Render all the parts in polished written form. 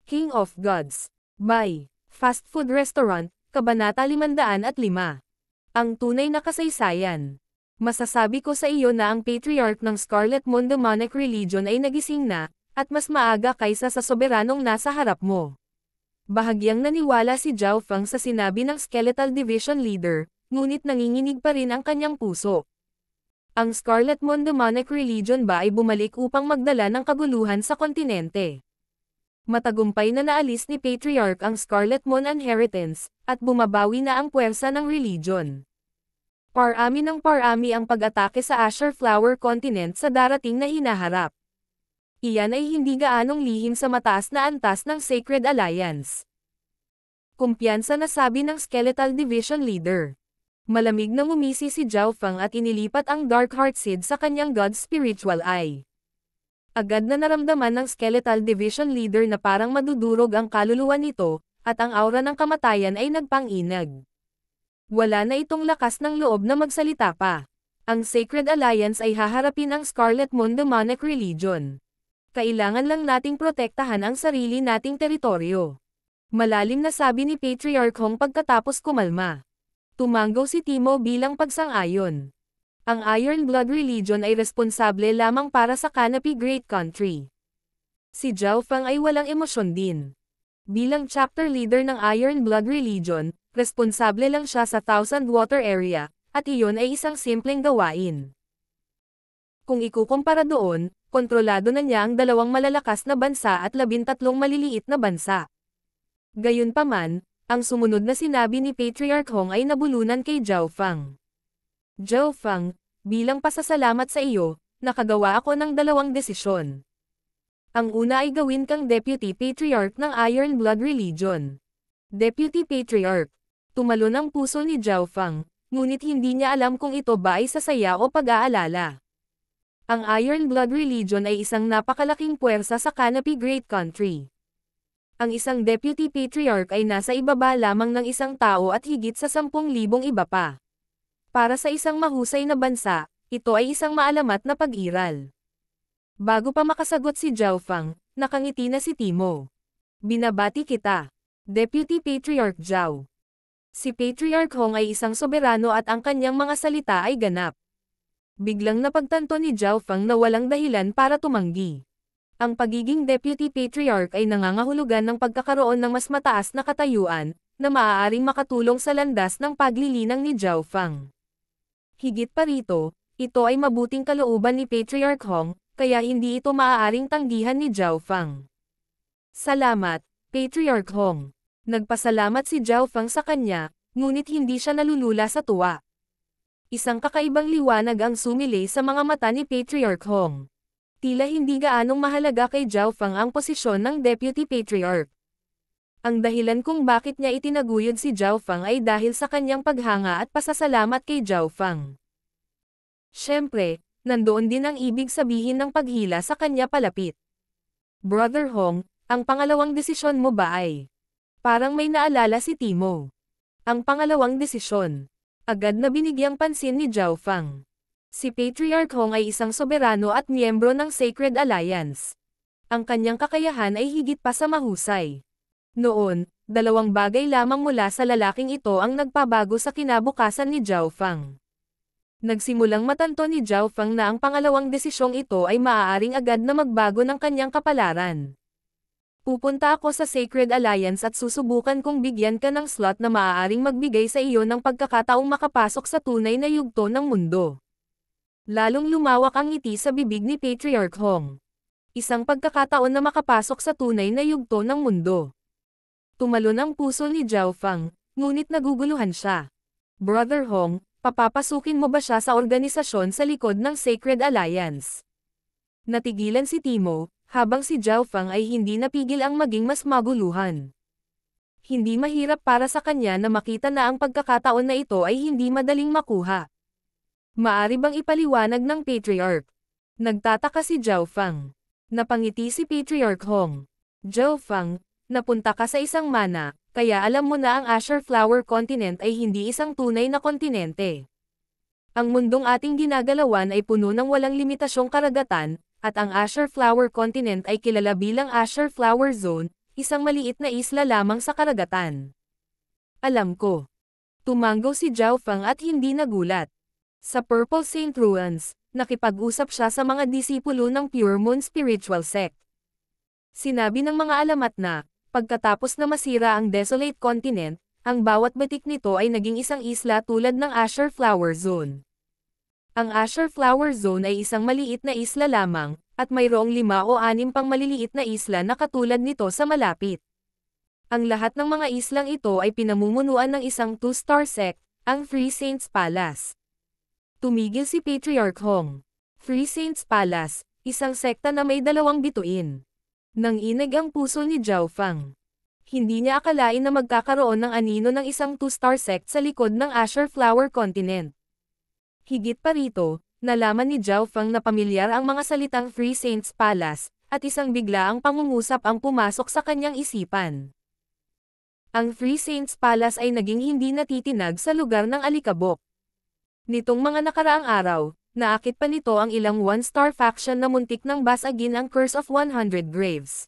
King of Gods. By Fast Food Restaurant, Kabanata 505. Ang tunay na kasaysayan. Masasabi ko sa iyo na ang patriarch ng Scarlet Moon Demonic Religion ay nagising na, at mas maaga kaysa sa soberanong nasa harap mo. Bahagyang naniwala si Zhao Feng sa sinabi ng Skeletal Division Leader, ngunit nanginginig pa rin ang kanyang puso. Ang Scarlet Moon Demonic Religion ba ay bumalik upang magdala ng kaguluhan sa kontinente? Matagumpay na naalis ni Patriarch ang Scarlet Moon Inheritance, at bumabawi na ang puwersa ng religion. Parami ng parami ang pag-atake sa Azure Flower Continent sa darating na hinaharap. Iyan ay hindi gaanong lihim sa mataas na antas ng Sacred Alliance. Kumpiyansa na sabi ng Skeletal Division Leader. Malamig na ngumisi si Zhao Feng at inilipat ang Dark Heart Seed sa kanyang God's Spiritual Eye. Agad na naramdaman ng Skeletal Division Leader na parang madudurog ang kaluluwa nito, at ang aura ng kamatayan ay nagpang-inag. Wala na itong lakas ng loob na magsalita pa. Ang Sacred Alliance ay haharapin ang Scarlet Moon Demonic Religion. Kailangan lang nating protektahan ang sarili nating teritoryo. Malalim na sabi ni Patriarch Hong pagkatapos kumalma. Tumanggaw si Timo bilang pagsang-ayon. Ang Iron Blood Religion ay responsable lamang para sa Canopy Great Country. Si Zhao Feng ay walang emosyon din. Bilang chapter leader ng Iron Blood Religion, responsable lang siya sa Thousand Water Area, at iyon ay isang simpleng gawain. Kung ikukumpara doon, kontrolado na niya ang 2 malalakas na bansa at 13 maliliit na bansa. Gayunpaman, ang sumunod na sinabi ni Patriarch Hong ay nabulunan kay Zhao Feng. Zhao Feng, bilang pasasalamat sa iyo, nakagawa ako ng 2 desisyon. Ang una ay gawin kang Deputy Patriarch ng Iron Blood Religion. Deputy Patriarch. Tumalon ang puso ni Zhao Feng, ngunit hindi niya alam kung ito ba ay sasaya o pag-aalala. Ang Iron Blood Religion ay isang napakalaking puwersa sa Canopy Great Country. Ang isang Deputy Patriarch ay nasa ibaba lamang ng isang tao at higit sa 10,000 iba pa. Para sa isang mahusay na bansa, ito ay isang maalamat na pag-iral. Bago pa makasagot si Zhao Feng, nakangiti na si Timo. Binabati kita, Deputy Patriarch Zhao. Si Patriarch Hong ay isang soberano at ang kanyang mga salita ay ganap. Biglang napagtanto ni Zhao Feng na walang dahilan para tumanggi. Ang pagiging Deputy Patriarch ay nangangahulugan ng pagkakaroon ng mas mataas na katayuan, na maaaring makatulong sa landas ng paglilinang ni Zhao Feng. Higit pa rito, ito ay mabuting kalooban ni Patriarch Hong, kaya hindi ito maaaring tanggihan ni Zhao Feng. Salamat, Patriarch Hong. Nagpasalamat si Zhao Feng sa kanya, ngunit hindi siya nalulula sa tuwa. Isang kakaibang liwanag ang sumilay sa mga mata ni Patriarch Hong. Tila hindi gaanong mahalaga kay Zhao Feng ang posisyon ng Deputy Patriarch. Ang dahilan kung bakit niya itinaguyod si Zhao Feng ay dahil sa kanyang paghanga at pasasalamat kay Zhao Feng. Siyempre, nandoon din ang ibig sabihin ng paghila sa kanya palapit. Brother Hong, ang pangalawang desisyon mo ba ay? Parang may naalala si Timo. Ang pangalawang desisyon. Agad na binigyang pansin ni Zhao Feng. Si Patriarch Hong ay isang soberano at miyembro ng Sacred Alliance. Ang kanyang kakayahan ay higit pa sa mahusay. Noon, 2 bagay lamang mula sa lalaking ito ang nagpabago sa kinabukasan ni Zhao Feng. Nagsimulang matanto ni Zhao Feng na ang pangalawang desisyong ito ay maaaring agad na magbago ng kanyang kapalaran. Pupunta ako sa Sacred Alliance at susubukan kong bigyan ka ng slot na maaaring magbigay sa iyo ng pagkakataong makapasok sa tunay na yugto ng mundo. Lalong lumawak ang ngiti sa bibig ni Patriarch Hong. Isang pagkakataon na makapasok sa tunay na yugto ng mundo. Tumalon ang puso ni Zhao Feng, ngunit naguguluhan siya. Brother Hong, papapasukin mo ba siya sa organisasyon sa likod ng Sacred Alliance? Natigilan si Timo, habang si Zhao Feng ay hindi napigil ang maging mas maguluhan. Hindi mahirap para sa kanya na makita na ang pagkakataon na ito ay hindi madaling makuha. Maari bang ipaliwanag ng Patriarch? Nagtataka si Zhao Feng. Napangiti si Patriarch Hong. Zhao Feng, napunta ka sa isang mana, kaya alam mo na ang Azure Flower Continent ay hindi isang tunay na kontinente. Ang mundong ating ginagalawan ay puno ng walang limitasyong karagatan, at ang Azure Flower Continent ay kilala bilang Azure Flower Zone, isang maliit na isla lamang sa karagatan. Alam ko. Tumanggo si Zhao Feng at hindi nagulat. Sa Purple Saint Ruins, nakipag-usap siya sa mga disipulo ng Pure Moon Spiritual Sect. Sinabi ng mga alamat na, pagkatapos na masira ang Desolate Continent, ang bawat batik nito ay naging isang isla tulad ng Azure Flower Zone. Ang Azure Flower Zone ay isang maliit na isla lamang, at mayroong 5 o 6 pang maliliit na isla na katulad nito sa malapit. Ang lahat ng mga islang ito ay pinamumunuan ng isang 2-star sect, ang Three Saints Palace. Tumigil si Patriarch Hong. Three Saints Palace, isang sekta na may 2 bituin. Nanginig ang puso ni Zhao Feng. Hindi niya akalain na magkakaroon ng anino ng isang 2-star sect sa likod ng Azure Flower Continent. Higit pa rito, nalaman ni Zhao Feng na pamilyar ang mga salitang Three Saints Palace, at isang biglaang pangungusap ang pumasok sa kanyang isipan. Ang Three Saints Palace ay naging hindi natitinag sa lugar ng alikabok. Nitong mga nakaraang araw, naakit pa nito ang ilang 1-star faction na muntik nang basagin ang Curse of 100 Graves.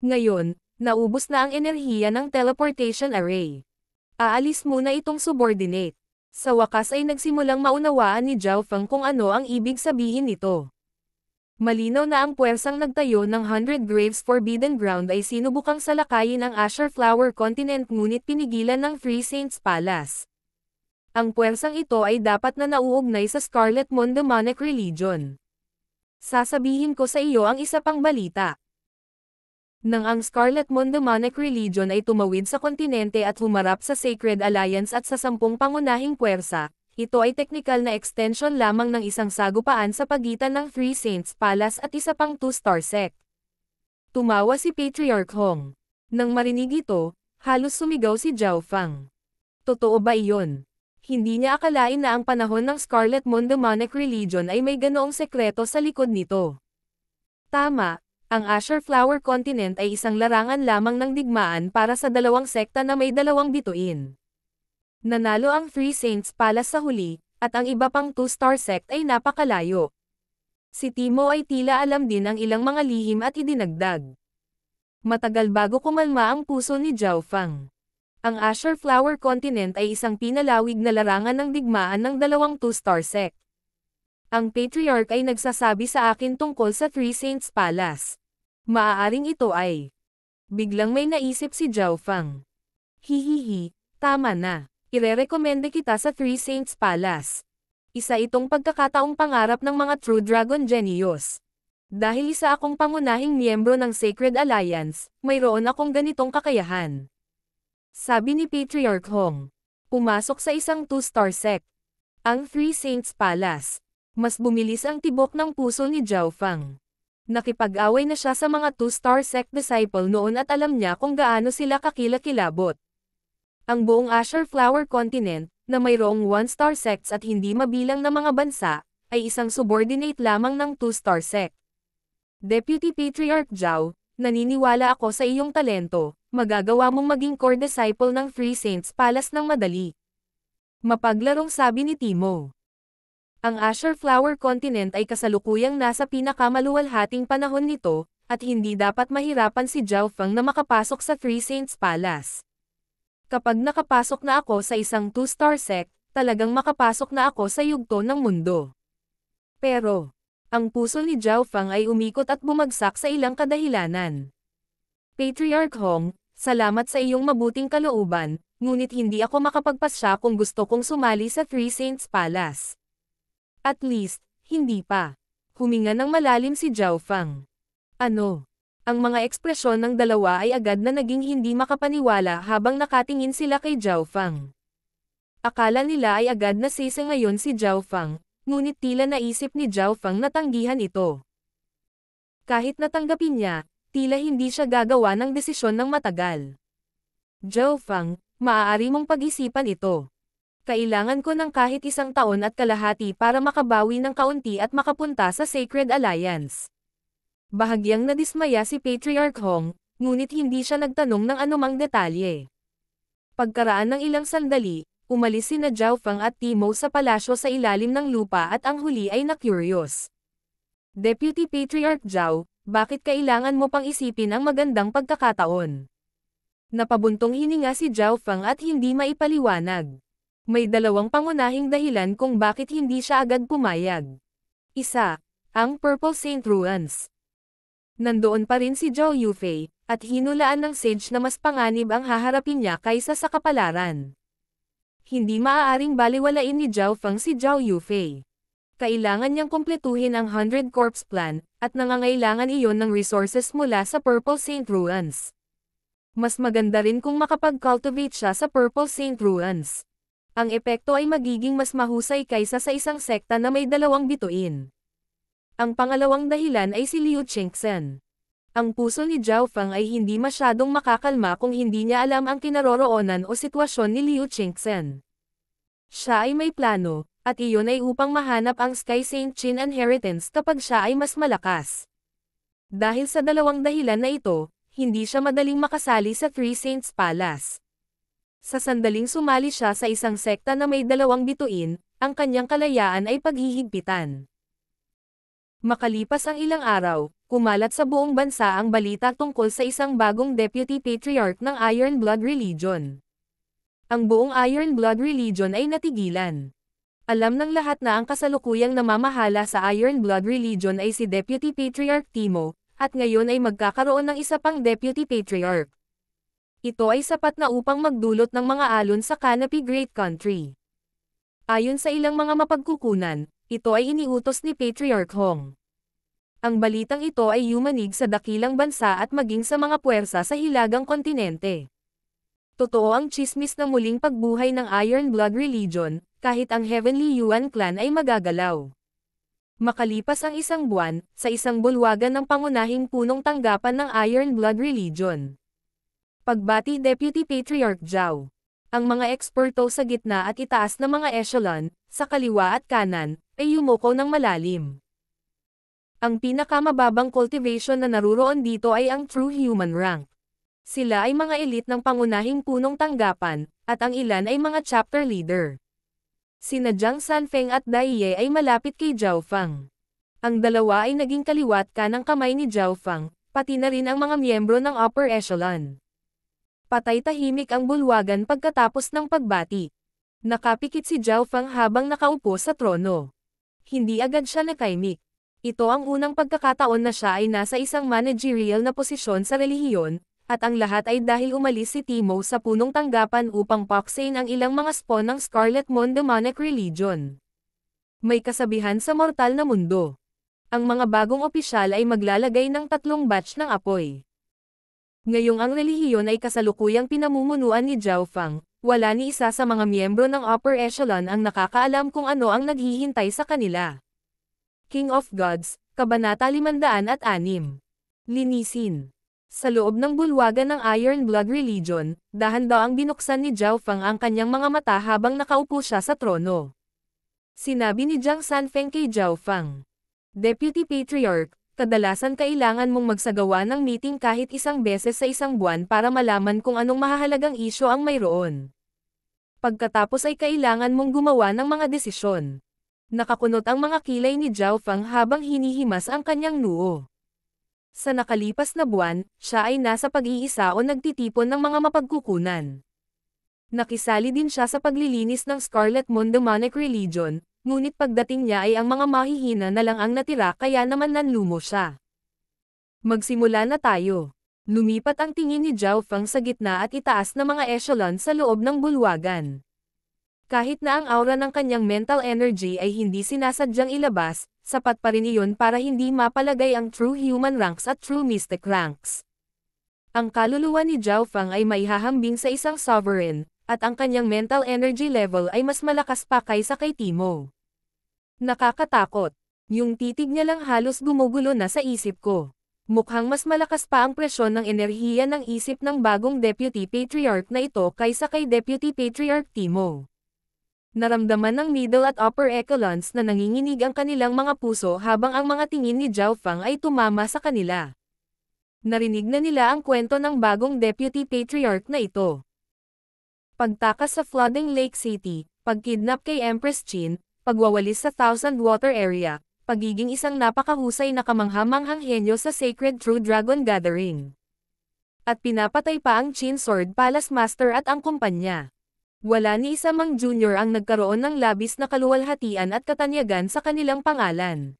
Ngayon, naubos na ang enerhiya ng teleportation array. Aalis muna itong subordinate. Sa wakas ay nagsimulang maunawaan ni Zhao Feng kung ano ang ibig sabihin nito. Malinaw na ang puwersang nagtayo ng 100 Graves Forbidden Ground ay sinubukang salakayin ang Azure Flower Continent ngunit pinigilan ng Three Saints Palace. Ang puwersang ito ay dapat na nauugnay sa Scarlet Moon Demonic Religion. Sasabihin ko sa iyo ang isa pang balita. Nang ang Scarlet Moon Demonic Religion ay tumawid sa kontinente at humarap sa Sacred Alliance at sa 10 pangunahing puwersa, ito ay teknikal na extension lamang ng isang sagupaan sa pagitan ng Three Saints Palace at isa pang 2-star sect. Tumawa si Patriarch Hong. Nang marinig ito, halos sumigaw si Zhao Feng. Totoo ba iyon? Hindi niya akalain na ang panahon ng Scarlet Moon Demonic Religion ay may ganoong sekreto sa likod nito. Tama. Ang Azure Flower Continent ay isang larangan lamang ng digmaan para sa 2 sekta na may 2 bituin. Nanalo ang Three Saints Palace sa huli, at ang iba pang 2-star sect ay napakalayo. Si Timo ay tila alam din ang ilang mga lihim at idinagdag. Matagal bago kumalma ang puso ni Zhao Feng. Ang Azure Flower Continent ay isang pinalawig na larangan ng digmaan ng 2 2-star sect. Ang Patriarch ay nagsasabi sa akin tungkol sa Three Saints Palace. Maaaring ito ay... Biglang may naisip si Zhao Feng. Hihihi, tama na. Irerekomende kita sa Three Saints Palace. Isa itong pagkakataong pangarap ng mga True Dragon Genius. Dahil isa akong pangunahing miyembro ng Sacred Alliance, mayroon akong ganitong kakayahan. Sabi ni Patriarch Hong. Pumasok sa isang 2-star sect. Ang Three Saints Palace. Mas bumilis ang tibok ng puso ni Zhao Feng. Nakipag-away na siya sa mga 2-star sect disciple noon at alam niya kung gaano sila kakilakilabot. Ang buong Azure Flower Continent, na mayroong 1-star sects at hindi mabilang na mga bansa, ay isang subordinate lamang ng 2-star sect. Deputy Patriarch Zhao, naniniwala ako sa iyong talento, magagawa mong maging core disciple ng Three Saints Palace ng madali. Mapaglarong sabi ni Timo. Ang Azure Flower Continent ay kasalukuyang nasa pinakamaluwalhating panahon nito, at hindi dapat mahirapan si Zhao Feng na makapasok sa Three Saints Palace. Kapag nakapasok na ako sa isang 2-star sect, talagang makapasok na ako sa yugto ng mundo. Pero, ang puso ni Zhao Feng ay umikot at bumagsak sa ilang kadahilanan. Patriarch Hong, salamat sa iyong mabuting kalooban, ngunit hindi ako makapagpasya kung gusto kong sumali sa Three Saints Palace. At least, hindi pa. Huminga ng malalim si Zhao Feng. Ano? Ang mga ekspresyon ng dalawa ay agad na naging hindi makapaniwala habang nakatingin sila kay Zhao Feng. Akala nila ay agad na sisi ngayon si Zhao Feng, ngunit tila naisip ni Zhao Feng na tanggihan ito. Kahit natanggapin niya, tila hindi siya gagawa ng desisyon ng matagal. Zhao Feng, maaari mong pag-isipan ito. Kailangan ko ng kahit 1 taon at kalahati para makabawi ng kaunti at makapunta sa Sacred Alliance. Bahagyang nadismaya si Patriarch Hong, ngunit hindi siya nagtanong ng anumang detalye. Pagkaraan ng ilang sandali, umalis sina Zhao Feng at Timo sa palasyo sa ilalim ng lupa at ang huli ay na-curious. Deputy Patriarch Zhao, bakit kailangan mo pang isipin ang magandang pagkakataon? Napabuntong hininga si Zhao Feng at hindi maipaliwanag. May dalawang pangunahing dahilan kung bakit hindi siya agad pumayag. Isa, ang Purple Saint Ruins. Nandoon pa rin si Zhao Yufei, at hinulaan ng sage na mas panganib ang haharapin niya kaysa sa kapalaran. Hindi maaaring baliwalain ni Zhao Feng si Zhao Yufei. Kailangan niyang kumpletuhin ang 100 Corps Plan, at nangangailangan iyon ng resources mula sa Purple Saint Ruins. Mas maganda rin kung makapag-cultivate siya sa Purple Saint Ruins. Ang epekto ay magiging mas mahusay kaysa sa isang sekta na may dalawang bituin. Ang pangalawang dahilan ay si Liu Qingxen. Ang puso ni Zhao Feng ay hindi masyadong makakalma kung hindi niya alam ang kinaroroonan o sitwasyon ni Liu Qingxen. Siya ay may plano, at iyon ay upang mahanap ang Sky Saint Qin inheritance kapag siya ay mas malakas. Dahil sa dalawang dahilan na ito, hindi siya madaling makasali sa Three Saints Palace. Sa sandaling sumali siya sa isang sekta na may dalawang bituin, ang kanyang kalayaan ay paghihigpitan. Makalipas ang ilang araw, kumalat sa buong bansa ang balita tungkol sa isang bagong Deputy Patriarch ng Iron Blood Religion. Ang buong Iron Blood Religion ay natigilan. Alam ng lahat na ang kasalukuyang namamahala sa Iron Blood Religion ay si Deputy Patriarch Timo, at ngayon ay magkakaroon ng isa pang Deputy Patriarch. Ito ay sapat na upang magdulot ng mga alon sa Canopy Great Country. Ayon sa ilang mga mapagkukunan, ito ay iniutos ni Patriarch Hong. Ang balitang ito ay yumanig sa dakilang bansa at maging sa mga puwersa sa hilagang kontinente. Totoo ang tsismis na muling pagbuhay ng Iron Blood Religion, kahit ang Heavenly Yuan Clan ay magagalaw. Makalipas ang isang buwan, sa isang bulwagan ng pangunahing punong tanggapan ng Iron Blood Religion. Pagbati Deputy Patriarch Zhao. Ang mga eksperto sa gitna at itaas na mga echelon, sa kaliwa at kanan, ay yumuko ng malalim. Ang pinakamababang cultivation na naruroon dito ay ang True Human Rank. Sila ay mga elite ng pangunahing punong tanggapan, at ang ilan ay mga chapter leader. Sina Jiang Sanfeng at Dai Ye ay malapit kay Zhao Feng. Ang dalawa ay naging kaliwat kanang kamay ni Zhao Feng, pati na rin ang mga miyembro ng upper echelon. Patay tahimik ang bulwagan pagkatapos ng pagbati. Nakapikit si Zhao Feng habang nakaupo sa trono. Hindi agad siya nakaimik. Ito ang unang pagkakataon na siya ay nasa isang managerial na posisyon sa relihiyon, at ang lahat ay dahil umalis si Timo sa punong tanggapan upang paksain ang ilang mga spawn ng Scarlet Moon Demonic Religion. May kasabihan sa mortal na mundo. Ang mga bagong opisyal ay maglalagay ng 3 batch ng apoy. Ngayong ang relihiyon ay kasalukuyang pinamumunuan ni Zhao Feng, wala ni isa sa mga miyembro ng upper echelon ang nakakaalam kung ano ang naghihintay sa kanila. King of Gods, Kabanata 506. Linisin. Sa loob ng bulwagan ng Iron Blood Religion, dahan-daang binuksan ni Zhao Feng ang kanyang mga mata habang nakaupo siya sa trono. Sinabi ni Jiang Sanfeng kay Zhao Feng, Deputy Patriarch, kadalasan kailangan mong magsagawa ng meeting kahit isang beses sa isang buwan para malaman kung anong mahahalagang isyo ang mayroon. Pagkatapos ay kailangan mong gumawa ng mga desisyon. Nakakunot ang mga kilay ni Zhao Feng habang hinihimas ang kanyang noo. Sa nakalipas na buwan, siya ay nasa pag-iisa o nagtitipon ng mga mapagkukunan. Nakisali din siya sa paglilinis ng Scarlet Moon Demonic Religion, ngunit pagdating niya ay ang mga mahihina na lang ang natira kaya naman nanlumo siya. Magsimula na tayo. Lumipat ang tingin ni Zhao Feng sa gitna at itaas na mga echelon sa loob ng bulwagan. Kahit na ang aura ng kanyang mental energy ay hindi sinasadyang ilabas, sapat pa rin iyon para hindi mapalagay ang True Human Ranks at True Mystic Ranks. Ang kaluluwa ni Zhao Feng ay maihahambing sa isang sovereign, at ang kanyang mental energy level ay mas malakas pa kaysa kay Timo. Nakakatakot. Yung titig niya lang halos gumugulo na sa isip ko. Mukhang mas malakas pa ang presyon ng enerhiya ng isip ng bagong Deputy Patriarch na ito kaysa kay Deputy Patriarch Timo. Naramdaman ng middle at upper echelons na nanginginig ang kanilang mga puso habang ang mga tingin ni Zhao Feng ay tumama sa kanila. Narinig na nila ang kwento ng bagong Deputy Patriarch na ito. Pagtakas sa Flooding Lake City, pagkidnap kay Empress Qin, pagwawalis sa Thousand Water Area, pagiging isang napakahusay na kamangha-manghang henyo sa Sacred True Dragon Gathering. At pinapatay pa ang Chin Sword Palace Master at ang kumpanya. Wala ni isa mang junior ang nagkaroon ng labis na kaluwalhatian at katanyagan sa kanilang pangalan.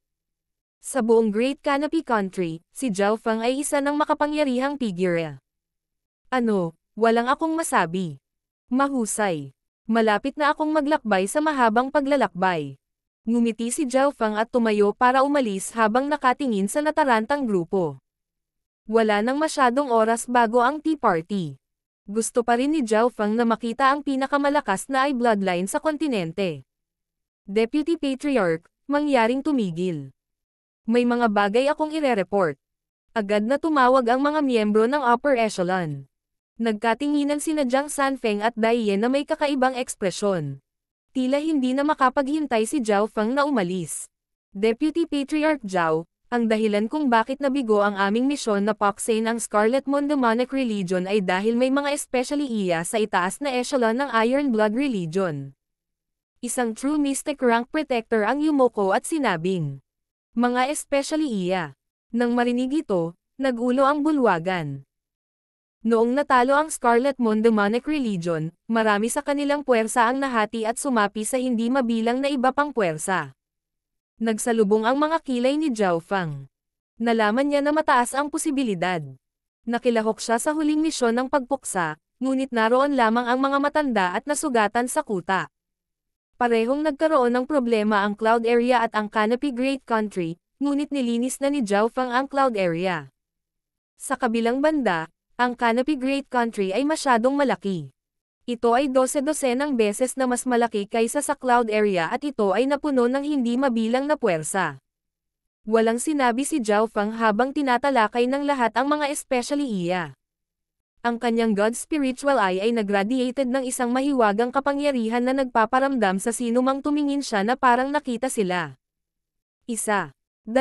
Sa buong Great Canopy Country, si Zhao Feng ay isa ng makapangyarihang figure. Walang akong masabi. Mahusay. Malapit na akong maglakbay sa mahabang paglalakbay. Ngumiti si Zhao Feng at tumayo para umalis habang nakatingin sa natarantang grupo. Wala nang masyadong oras bago ang tea party. Gusto pa rin ni Zhao Feng na makita ang pinakamalakas na eye bloodline sa kontinente. Deputy Patriarch, mangyaring tumigil. May mga bagay akong ire-report. Agad na tumawag ang mga miyembro ng upper echelon. Nagkatinginan sina Jiang Sanfeng at Dai Ye na may kakaibang ekspresyon. Tila hindi na makapaghintay si Zhao Feng na umalis. Deputy Patriarch Zhao, ang dahilan kung bakit nabigo ang aming misyon na paksain ang Scarlet Moon Demonic Religion ay dahil may mga especially iya sa itaas na echelon ng Iron Blood Religion. Isang true mystic rank protector ang yumoko at sinabing, mga especially iya. Nang marinig ito, nagulo ang bulwagan. Noong natalo ang Scarlet Moon Demonic Religion, marami sa kanilang puwersa ang nahati at sumapi sa hindi mabilang na iba pang puwersa. Nagsalubong ang mga kilay ni Zhao Feng. Nalaman niya na mataas ang posibilidad. Nakilahok siya sa huling misyon ng pagpuksa, ngunit naroon lamang ang mga matanda at nasugatan sa kuta. Parehong nagkaroon ng problema ang Cloud Area at ang Canopy Great Country, ngunit nilinis na ni Zhao Feng ang Cloud Area. Sa kabilang banda, ang Canopy Great Country ay masyadong malaki. Ito ay 12-dosenang beses na mas malaki kaysa sa Cloud Area at ito ay napuno ng hindi mabilang na puwersa. Walang sinabi si Zhao Feng habang tinatalakay ng lahat ang mga especially iya. Ang kanyang God Spiritual Eye ay nagradiated ng isang mahiwagang kapangyarihan na nagpaparamdam sa sinumang tumingin siya na parang nakita sila. 1, 2,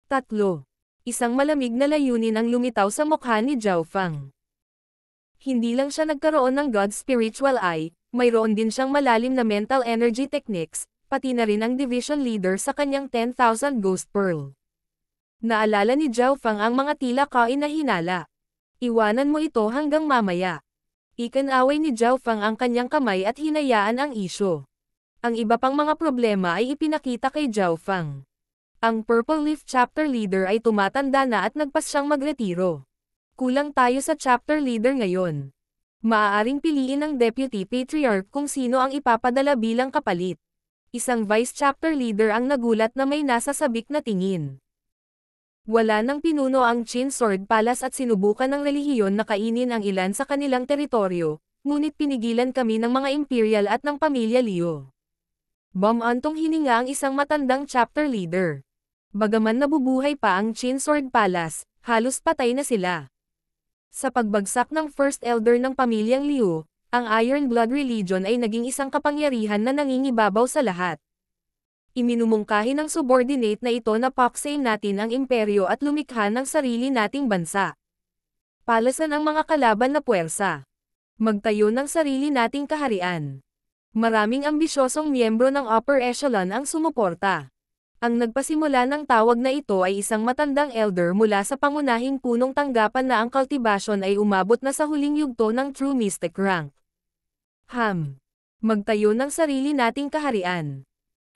3. Isang malamig na layunin ang lumitaw sa mukha ni Zhao Feng. Hindi lang siya nagkaroon ng God Spiritual Eye, mayroon din siyang malalim na mental energy techniques, pati na rin ang division leader sa kanyang 10,000 Ghost Pearl. Naalala ni Zhao Feng ang mga tila kain na hinala. Iwanan mo ito hanggang mamaya. Ikinaway ni Zhao Feng ang kanyang kamay at hinayaan ang isyo. Ang iba pang mga problema ay ipinakita kay Zhao Feng. Ang Purple Leaf Chapter Leader ay tumatanda na at nagpas siyang magretiro. Kulang tayo sa chapter leader ngayon. Maaaring piliin ng Deputy Patriarch kung sino ang ipapadala bilang kapalit. Isang Vice Chapter Leader ang nagulat na may nasa sabik na tingin. Wala nang pinuno ang Chin Sword Palace at sinubukan ng relihiyon na kainin ang ilan sa kanilang teritoryo, ngunit pinigilan kami ng mga Imperial at ng pamilya Liu. Bumantong hininga ang isang matandang chapter leader. Bagaman nabubuhay pa ang Chin Sword Palace, halos patay na sila. Sa pagbagsak ng First Elder ng pamilyang Liu, ang Iron Blood Religion ay naging isang kapangyarihan na nangingibabaw sa lahat. Iminumungkahi ng subordinate na ito na paksain natin ang imperyo at lumikha ng sarili nating bansa. Palasan ang mga kalaban na puwersa. Magtayo ng sarili nating kaharian. Maraming ambisyosong miyembro ng upper echelon ang sumuporta. Ang nagpasimula ng tawag na ito ay isang matandang elder mula sa pangunahing punong tanggapan na ang kultibasyon ay umabot na sa huling yugto ng True Mystic rank. Magtayo ng sarili nating kaharian.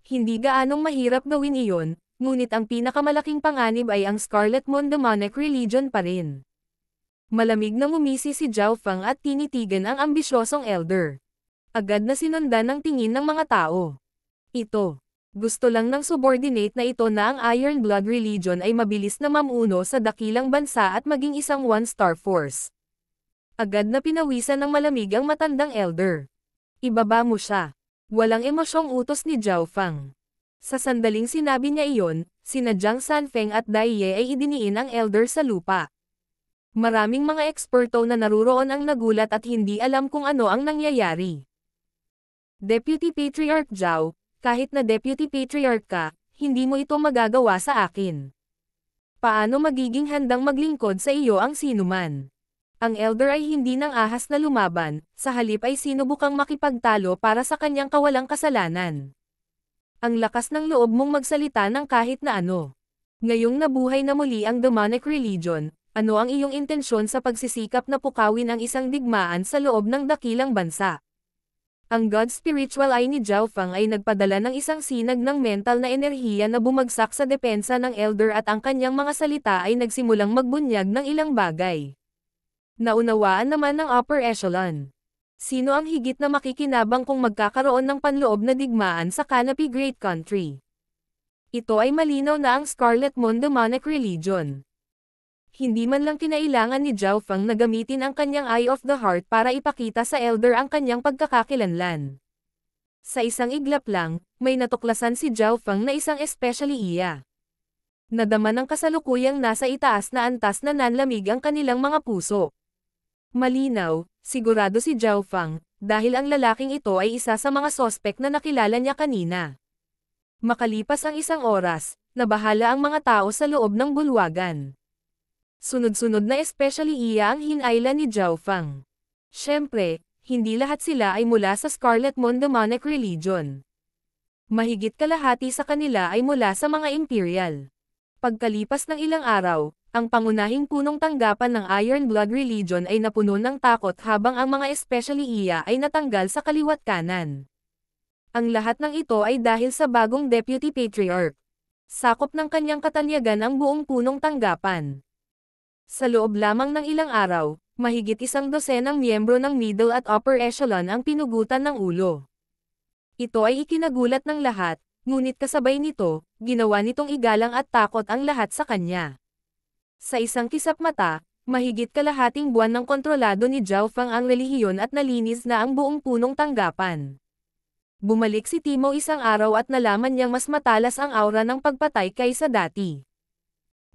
Hindi gaanong mahirap gawin iyon, ngunit ang pinakamalaking panganib ay ang Scarlet Moon Demonic Religion pa rin. Malamig na ngumisi si Zhao Feng at tinitigan ang ambisyosong elder. Agad na sinundan ng tingin ng mga tao. Gusto lang ng subordinate na ito na ang Iron Blood Religion ay mabilis na mamuno sa dakilang bansa at maging isang one-star force. Agad na pinawisan ng malamig ang matandang elder. Ibaba mo siya. Walang emosyong utos ni Zhao Feng. Sa sandaling sinabi niya iyon, sina Jiang Sanfeng at Dai Ye ay idiniin ang elder sa lupa. Maraming mga eksperto na naruroon ang nagulat at hindi alam kung ano ang nangyayari. Deputy Patriarch Zhao, kahit na Deputy Patriarch ka, hindi mo ito magagawa sa akin. Paano magiging handang maglingkod sa iyo ang sinuman? Ang elder ay hindi nang ahas na lumaban, sa halip ay sinubukang makipagtalo para sa kanyang kawalang kasalanan. Ang lakas ng loob mong magsalita ng kahit na ano. Ngayong nabuhay na muli ang demonic religion, ano ang iyong intensyon sa pagsisikap na pukawin ang isang digmaan sa loob ng dakilang bansa? Ang God Spiritual Eye ni Zhao Feng ay nagpadala ng isang sinag ng mental na enerhiya na bumagsak sa depensa ng elder at ang kanyang mga salita ay nagsimulang magbunyag ng ilang bagay. Naunawaan naman ng upper echelon. Sino ang higit na makikinabang kung magkakaroon ng panloob na digmaan sa Canopy Great Country? Ito ay malinaw na ang Scarlet Moon demonic religion. Hindi man lang kinailangan ni Zhao Feng na gamitin ang kanyang Eye of the Heart para ipakita sa elder ang kanyang pagkakakilanlan. Sa isang iglap lang, may natuklasan si Zhao Feng na isang especially iya. Nadama ng kasalukuyang nasa itaas na antas na nanlamig ang kanilang mga puso. Malinaw, sigurado si Zhao Feng, dahil ang lalaking ito ay isa sa mga sospek na nakilala niya kanina. Makalipas ang isang oras, nabahala ang mga tao sa loob ng bulwagan. Sunod-sunod na especially iya ang hinayla ni Zhao Feng. Siyempre, hindi lahat sila ay mula sa Scarlet Moon demonic religion. Mahigit kalahati sa kanila ay mula sa mga imperial. Pagkalipas ng ilang araw, ang pangunahing punong tanggapan ng Iron Blood Religion ay napuno ng takot habang ang mga especially iya ay natanggal sa kaliwat kanan. Ang lahat ng ito ay dahil sa bagong Deputy Patriarch. Sakop ng kanyang katanyagan ang buong punong tanggapan. Sa loob lamang ng ilang araw, mahigit 100 miyembro ng Middle at Upper Echelon ang pinugutan ng ulo. Ito ay ikinagulat ng lahat, ngunit kasabay nito, ginawa nitong igalang at takot ang lahat sa kanya. Sa isang kisap mata, mahigit kalahating buwan ng kontrolado ni Zhao Feng ang relihiyon at nalinis na ang buong punong tanggapan. Bumalik si Timo isang araw at nalaman niyang mas matalas ang aura ng pagpatay kaysa dati.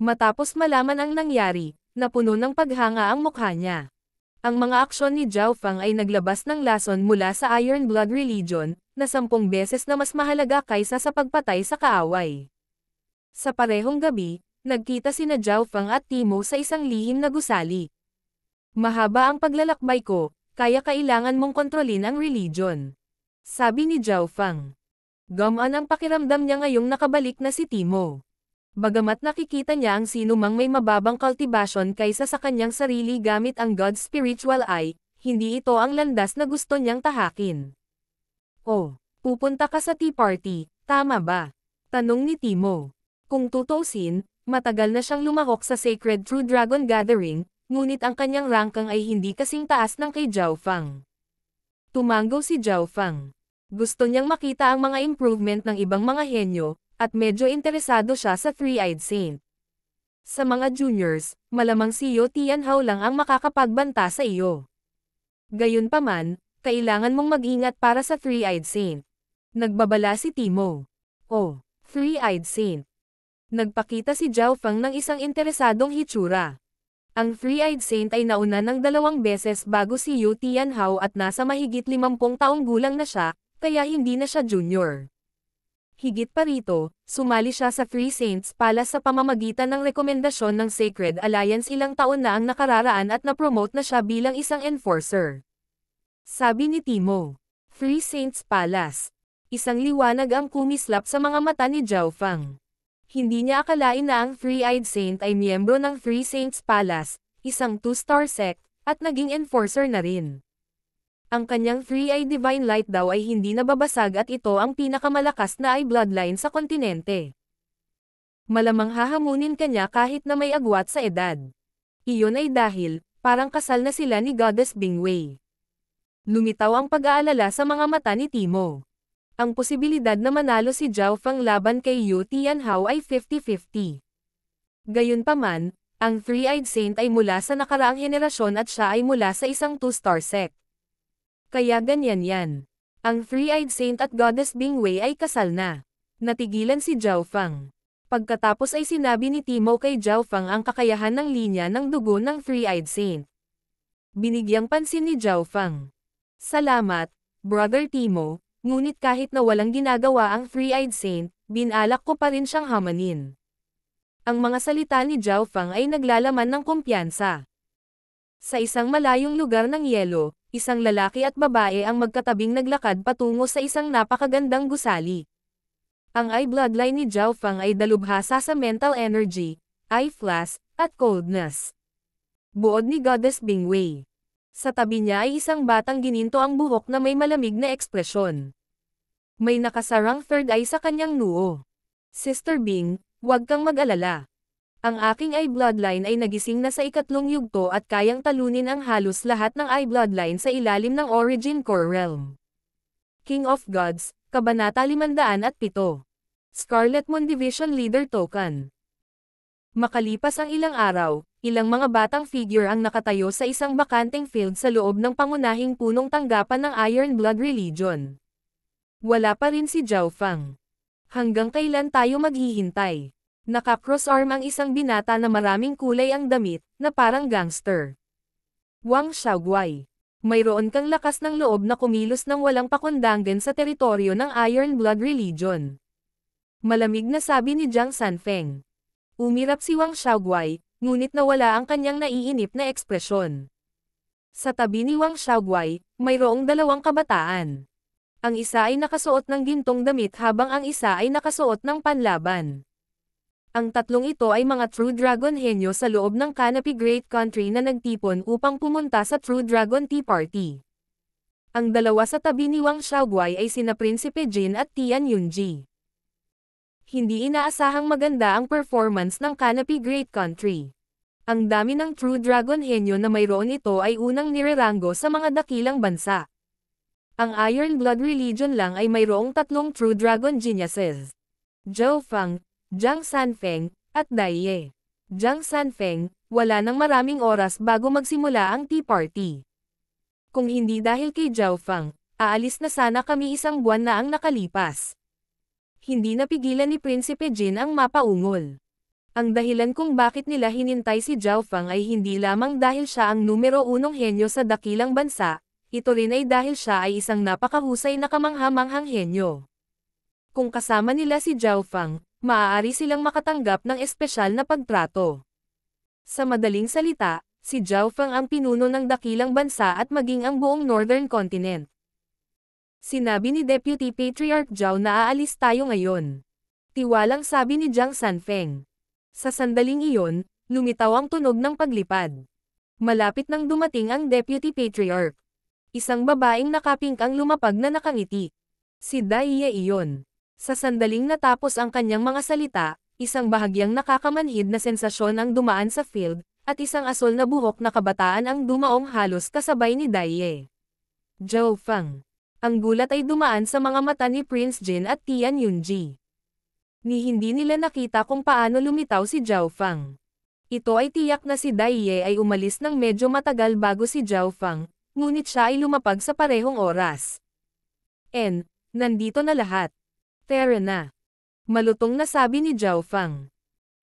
Matapos malaman ang nangyari, napuno ng paghanga ang mukha niya. Ang mga aksyon ni Zhao Feng ay naglabas ng lason mula sa Iron Blood Religion, na 10 beses na mas mahalaga kaysa sa pagpatay sa kaaway. Sa parehong gabi, nagkita sina Zhao Feng at Timo sa isang lihim na gusali. Mahaba ang paglalakbay ko, kaya kailangan mong kontrolin ang religion. Sabi ni Zhao Feng. Gumaan ang pakiramdam niya ngayong nakabalik na si Timo. Bagamat nakikita niya ang sinumang may mababang kultibasyon kaysa sa kanyang sarili gamit ang God's Spiritual Eye, hindi ito ang landas na gusto niyang tahakin. Oh, pupunta ka sa tea party, tama ba? Tanong ni Timo. Kung tutuusin, matagal na siyang lumahok sa Sacred True Dragon Gathering, ngunit ang kanyang ranking ay hindi kasing taas ng kay Zhao Feng. Tumango si Zhao Feng. Gusto niyang makita ang mga improvement ng ibang mga henyo, at medyo interesado siya sa Three-Eyed Saint. Sa mga juniors, malamang si Yo Tianhao lang ang makakapagbanta sa iyo. Gayunpaman, kailangan mong mag-ingat para sa Three-Eyed Saint. Nagbabala si Timo. Oh, Three-Eyed Saint. Nagpakita si Zhao Feng ng isang interesadong hitsura. Ang Three-Eyed Saint ay nauna ng 2 beses bago si Yo Tianhao at nasa mahigit 50 taong gulang na siya, kaya hindi na siya junior. Higit pa rito, sumali siya sa Three Saints Palace sa pamamagitan ng rekomendasyon ng Sacred Alliance ilang taon na ang nakararaan at na-promote na siya bilang isang enforcer. Sabi ni Timo. Three Saints Palace. Isang liwanag ang kumislap sa mga mata ni Zhao Feng. Hindi niya akalain na ang Three-Eyed Saint ay miyembro ng Three Saints Palace, isang 2-star sect, at naging enforcer na rin. Ang kanyang Three-Eye Divine Light daw ay hindi nababasag at ito ang pinakamalakas na eye bloodline sa kontinente. Malamang hahamunin kanya kahit na may agwat sa edad. Iyon ay dahil, parang kasal na sila ni Goddess Bingwei. Lumitaw ang pag-aalala sa mga mata ni Timo. Ang posibilidad na manalo si Zhao Feng laban kay Yo Tianhao ay 50-50. Gayunpaman, ang Three-Eyed Saint ay mula sa nakaraang henerasyon at siya ay mula sa isang 2-star sect. Kaya ganyan yan. Ang Three-Eyed Saint at Goddess Bingwei ay kasal na. Natigilan si Zhao Feng. Pagkatapos ay sinabi ni Timo kay Zhao Feng ang kakayahan ng linya ng dugo ng Three-Eyed Saint. Binigyang pansin ni Zhao Feng. Salamat, Brother Timo, ngunit kahit na walang ginagawa ang Three-Eyed Saint, binalak ko pa rin siyang hamanin. Ang mga salita ni Zhao Feng ay naglalaman ng kumpiyansa. Sa isang malayong lugar ng yelo, isang lalaki at babae ang magkatabing naglakad patungo sa isang napakagandang gusali. Ang eye bloodline ni Zhao Feng ay dalubhasa sa mental energy, eye flash, at coldness. Buod ni Goddess Bingwei. Sa tabi niya ay isang batang gininto ang buhok na may malamig na ekspresyon. May nakasarang third eye sa kanyang noo. Sister Bing, huwag kang mag-alala. Ang aking eye bloodline ay nagising na sa ikatlong yugto at kayang talunin ang halos lahat ng eye bloodline sa ilalim ng Origin Core Realm. King of Gods, Kabanata 507. Scarlet Moon Division Leader Token. Makalipas ang ilang araw, ilang mga batang figure ang nakatayo sa isang bakanteng field sa loob ng pangunahing punong tanggapan ng Iron Blood Religion. Wala pa rin si Zhao Feng. Hanggang kailan tayo maghihintay? Naka-cross-arm ang isang binata na maraming kulay ang damit, na parang gangster. Wang Xiaoguai. Mayroon kang lakas ng loob na kumilos ng walang pakundangan sa teritoryo ng Iron Blood Religion. Malamig na sabi ni Jiang Sanfeng. Umirap si Wang Xiaoguai, ngunit nawala ang kanyang naiinip na ekspresyon. Sa tabi ni Wang Xiaoguai, mayroong dalawang kabataan. Ang isa ay nakasuot ng gintong damit habang ang isa ay nakasuot ng panlaban. Ang tatlong ito ay mga True Dragon henyo sa loob ng Canopy Great Country na nagtipon upang pumunta sa True Dragon Tea Party. Ang dalawa sa tabi ni Wang Xiaoguai ay sina Prinsipe Jin at Tian Yunji. Hindi inaasahang maganda ang performance ng Canopy Great Country. Ang dami ng True Dragon henyo na mayroon ito ay unang nireranggo sa mga dakilang bansa. Ang Iron Blood Religion lang ay mayroong tatlong True Dragon Geniuses. Zhao Feng, Jiang Sanfeng, at Dai Ye. Jiang Sanfeng, wala nang maraming oras bago magsimula ang tea party. Kung hindi dahil kay Zhao Feng, aalis na sana kami isang buwan na ang nakalipas. Hindi napigilan ni Prinsipe Jin ang mapaungol. Ang dahilan kung bakit nila hinintay si Zhao Feng ay hindi lamang dahil siya ang numero 1 henyo sa dakilang bansa, ito rin ay dahil siya ay isang napakahusay na kamangha-manghang henyo. Kung kasama nila si Zhao Feng, maaari silang makatanggap ng espesyal na pagtrato. Sa madaling salita, si Zhao Feng ang pinuno ng dakilang bansa at maging ang buong Northern Continent. Sinabi ni Deputy Patriarch Zhao na aalis tayo ngayon. Tiwalang sabi ni Jiang Sanfeng. Sa sandaling iyon, lumitaw ang tunog ng paglipad. Malapit nang dumating ang Deputy Patriarch. Isang babaeng nakapink ang lumapag na nakangiti. Si Dai Ye iyon. Sa sandaling natapos ang kanyang mga salita, isang bahagyang nakakamanhid na sensasyon ang dumaan sa field, at isang asol na buhok na kabataan ang dumaong halos kasabay ni Dai Ye. Zhao Feng. Ang gulat ay dumaan sa mga mata ni Prince Jin at Tian Yunji. Ni hindi nila nakita kung paano lumitaw si Zhao Feng. Ito ay tiyak na si Dai Ye ay umalis ng medyo matagal bago si Zhao Feng, ngunit siya ay lumapag sa parehong oras. Nandito na lahat. Tara na. Malutong na sabi ni Zhao Feng.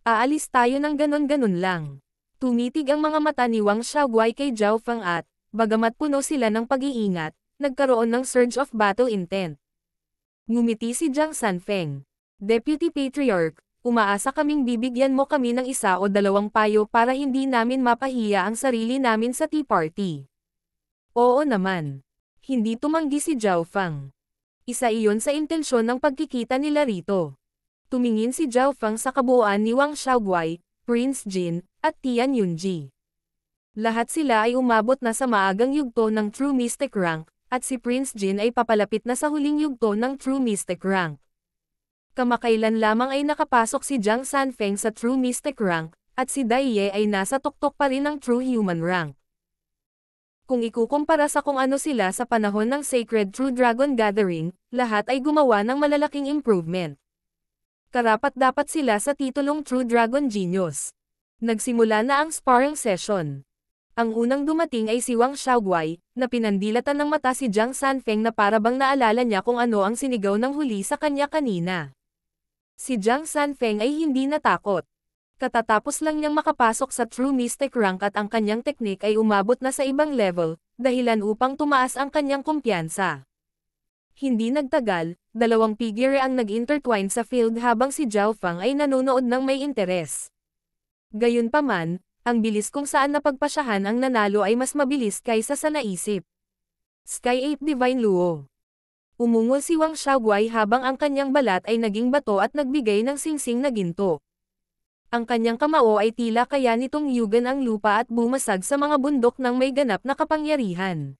Aalis tayo ng ganon-ganon lang. Tumitig ang mga mata ni Wang Xiaoguai kay Zhao Feng at, bagamat puno sila ng pag-iingat, nagkaroon ng surge of battle intent. Ngumiti si Jiang Sanfeng. Deputy Patriarch, umaasa kaming bibigyan mo kami ng isa o dalawang payo para hindi namin mapahiya ang sarili namin sa tea party. Oo naman. Hindi tumanggi si Zhao Feng. Isa iyon sa intensyon ng pagkikita nila rito. Tumingin si Zhao Feng sa kabuuan ni Wang Xiaoguai, Prince Jin, at Tian Yunji. Lahat sila ay umabot na sa maagang yugto ng True Mystic Rank, at si Prince Jin ay papalapit na sa huling yugto ng True Mystic Rank. Kamakailan lamang ay nakapasok si Jiang Sanfeng sa True Mystic Rank, at si Dai Ye ay nasa tuktok pa rin ng True Human Rank. Kung ikukumpara sa kung ano sila sa panahon ng Sacred True Dragon Gathering, lahat ay gumawa ng malalaking improvement. Karapat-dapat sila sa titulong True Dragon Genius. Nagsimula na ang sparring session. Ang unang dumating ay si Wang Xiaoguai, na pinandilatan ng mata si Jiang Sanfeng na parabang naalala niya kung ano ang sinigaw ng huli sa kanya kanina. Si Jiang Sanfeng ay hindi natakot. Katatapos lang niyang makapasok sa True Mystic Rank at ang kanyang teknik ay umabot na sa ibang level, dahilan upang tumaas ang kanyang kumpiyansa. Hindi nagtagal, dalawang figure ang nag-intertwine sa field habang si Zhao Feng ay nanonood ng may interes. Gayunpaman, ang bilis kung saan napagpasyahan ang nanalo ay mas mabilis kaysa sa naisip. Sky 8 Divine Luo. Umungol si Wang Xiaoguai habang ang kanyang balat ay naging bato at nagbigay ng singsing na ginto. Ang kanyang kamao ay tila kaya nitong yugan ang lupa at bumasag sa mga bundok ng may ganap na kapangyarihan.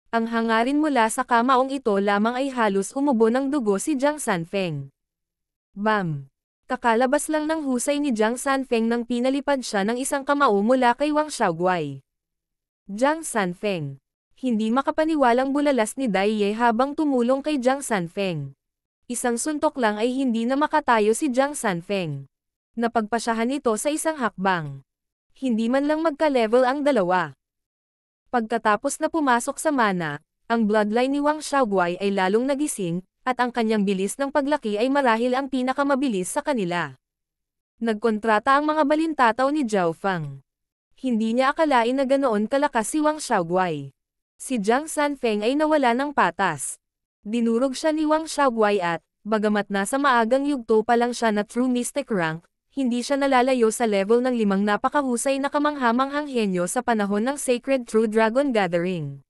Ang hangarin mula sa kamaong ito lamang ay halos umubo ng dugo si Jiang Sanfeng. Bam! Kakalabas lang ng husay ni Jiang Sanfeng nang pinalipad siya ng isang kamao mula kay Wang Xiaoguai. Jiang Sanfeng. Hindi makapaniwalang bulalas ni Dai Ye habang tumulong kay Jiang Sanfeng. Isang suntok lang ay hindi na makatayo si Jiang Sanfeng. Napagpasyahan ito sa isang hakbang. Hindi man lang magka-level ang dalawa. Pagkatapos na pumasok sa mana, ang bloodline ni Wang Xiaoguai ay lalong nagising, at ang kanyang bilis ng paglaki ay marahil ang pinakamabilis sa kanila. Nagkontrata ang mga balintataw ni Zhao Fang. Hindi niya akalain na ganoon kalakas si Wang Xiaoguai. Si Jiang Sanfeng ay nawala ng patas. Dinurog siya ni Wang Xiaoguai at, bagamat nasa maagang yugto pa lang siya na True Mystic rank, hindi siya nalalayo sa level ng 5 napakahusay na kamanghamanghang henyo sa panahon ng Sacred True Dragon Gathering.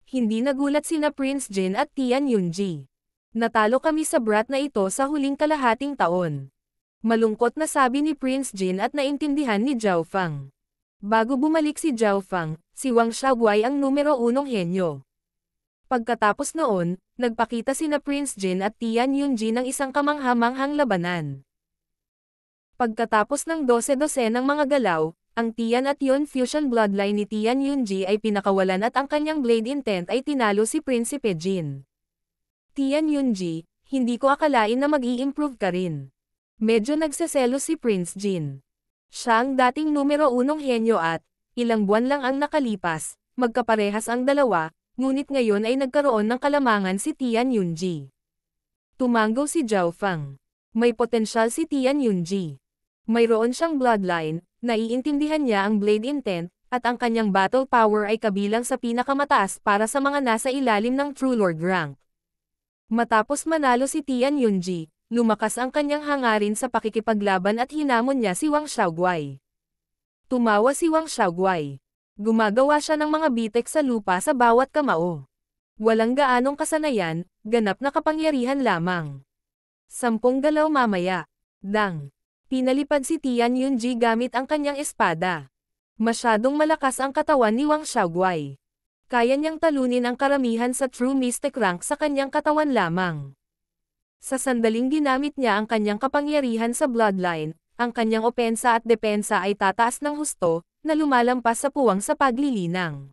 Hindi nagulat sina Prince Jin at Tian Yunji. Natalo kami sa brat na ito sa huling kalahating taon. Malungkot na sabi ni Prince Jin at naintindihan ni Zhao Fang. Bago bumalik si Zhao Fang, si Wang Xiaoguai ang numero 1 henyo. Pagkatapos noon, nagpakita sina Prince Jin at Tian Yunji ng isang kamanghamanghang labanan. Pagkatapos ng 12-12 ng mga galaw, ang Tian at Yun fusion bloodline ni Tian Yunji ay pinakawalan at ang kanyang blade intent ay tinalo si Prinsipe Jin. Tian Yunji, hindi ko akalain na mag-i-improve ka rin. Medyo nagseselos si Prince Jin. Siya ang dating numero 1 henyo at, ilang buwan lang ang nakalipas, magkaparehas ang dalawa, ngunit ngayon ay nagkaroon ng kalamangan si Tian Yunji. Tumanggo si Zhao Fang. May potensyal si Tian Yunji. Mayroon siyang bloodline, naiintindihan niya ang blade intent, at ang kanyang battle power ay kabilang sa pinakamataas para sa mga nasa ilalim ng True Lord rank. Matapos manalo si Tian Yunji, lumakas ang kanyang hangarin sa pakikipaglaban at hinamon niya si Wang Xiaoguai. Tumawa si Wang Xiaoguai. Gumagawa siya ng mga bitek sa lupa sa bawat kamao. Walang gaanong kasanayan, ganap na kapangyarihan lamang. 10 galaw mamaya. Dang. Pinalipad si Tian Yunji gamit ang kanyang espada. Masyadong malakas ang katawan ni Wang Xiaoguai. Kaya niyang talunin ang karamihan sa True Mystic rank sa kanyang katawan lamang. Sa sandaling ginamit niya ang kanyang kapangyarihan sa bloodline, ang kanyang opensa at depensa ay tataas ng husto, na lumalampas sa puwang sa paglilinang.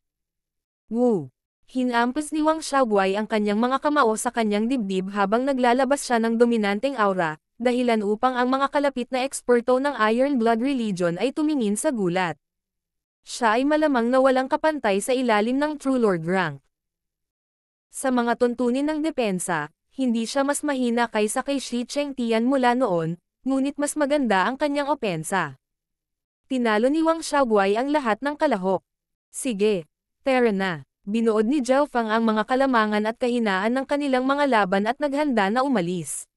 Woo! Hinampas ni Wang Xiaoguai ang kanyang mga kamao sa kanyang dibdib habang naglalabas siya ng dominanteng aura, dahilan upang ang mga kalapit na eksperto ng Iron Blood Religion ay tumingin sa gulat. Siya ay malamang na walang kapantay sa ilalim ng True Lord rank. Sa mga tuntunin ng depensa, hindi siya mas mahina kaysa kay Shi Chengtian mula noon, ngunit mas maganda ang kanyang opensa. Tinalo ni Wang Xiaoguai ang lahat ng kalahok. Sige, tara na. Binuod ni Zhao Fang ang mga kalamangan at kahinaan ng kanilang mga laban at naghanda na umalis.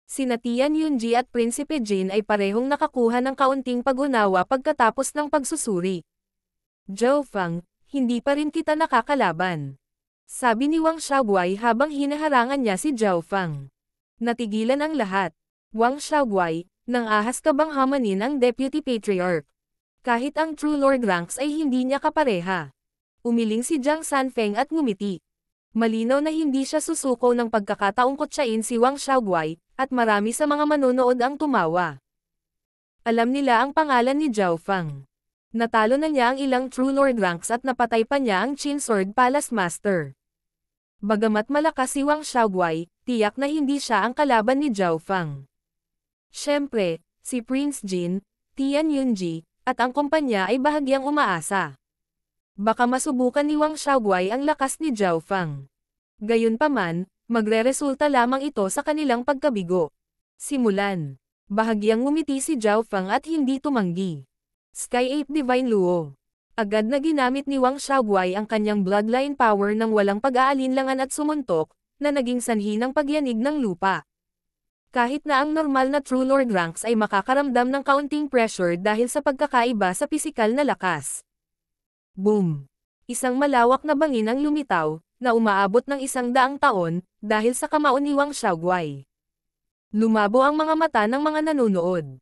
Sina Tian Yunji at Prinsipe Jin ay parehong nakakuha ng kaunting pag-unawa pagkatapos ng pagsusuri. Zhao Fang, hindi pa rin kita nakakalaban. Sabi ni Wang Xiaoguai habang hinaharangan niya si Zhao Fang. Natigilan ang lahat. Wang Xiaoguai, nang ahas ka bang hamanin ang Deputy Patriarch? Kahit ang True Lord ranks ay hindi niya kapareha. Umiling si Jiang Sanfeng at ngumiti. Malinaw na hindi siya susuko ng pagkakataong kutsain si Wang Xiaoguai, at marami sa mga manonood ang tumawa. Alam nila ang pangalan ni Zhao Fang. Natalo na niya ang ilang True Lord ranks at napatay pa niya ang Qin Sword Palace Master. Bagamat malakas si Wang Xiaoguai, tiyak na hindi siya ang kalaban ni Zhao Fang. Siyempre, si Prince Jin, Tian Yunji, at ang kumpanya ay bahagyang umaasa. Baka masubukan ni Wang Xiaoguai ang lakas ni Zhao Fang. Gayunpaman, magreresulta lamang ito sa kanilang pagkabigo. Simulan. Bahagyang ngumiti si Zhao Fang at hindi tumanggi. Sky 8 Divine Luo. Agad na ginamit ni Wang Xiaoguai ang kanyang bloodline power ng walang pag-aalinlangan at sumuntok, na naging sanhi ng pagyanig ng lupa. Kahit na ang normal na True Lord ranks ay makakaramdam ng kaunting pressure dahil sa pagkakaiba sa pisikal na lakas. Boom! Isang malawak na bangin ang lumitaw, na umaabot ng 100 taon, dahil sa kamao ni Wang Xiaoguai. Lumabo ang mga mata ng mga nanonood.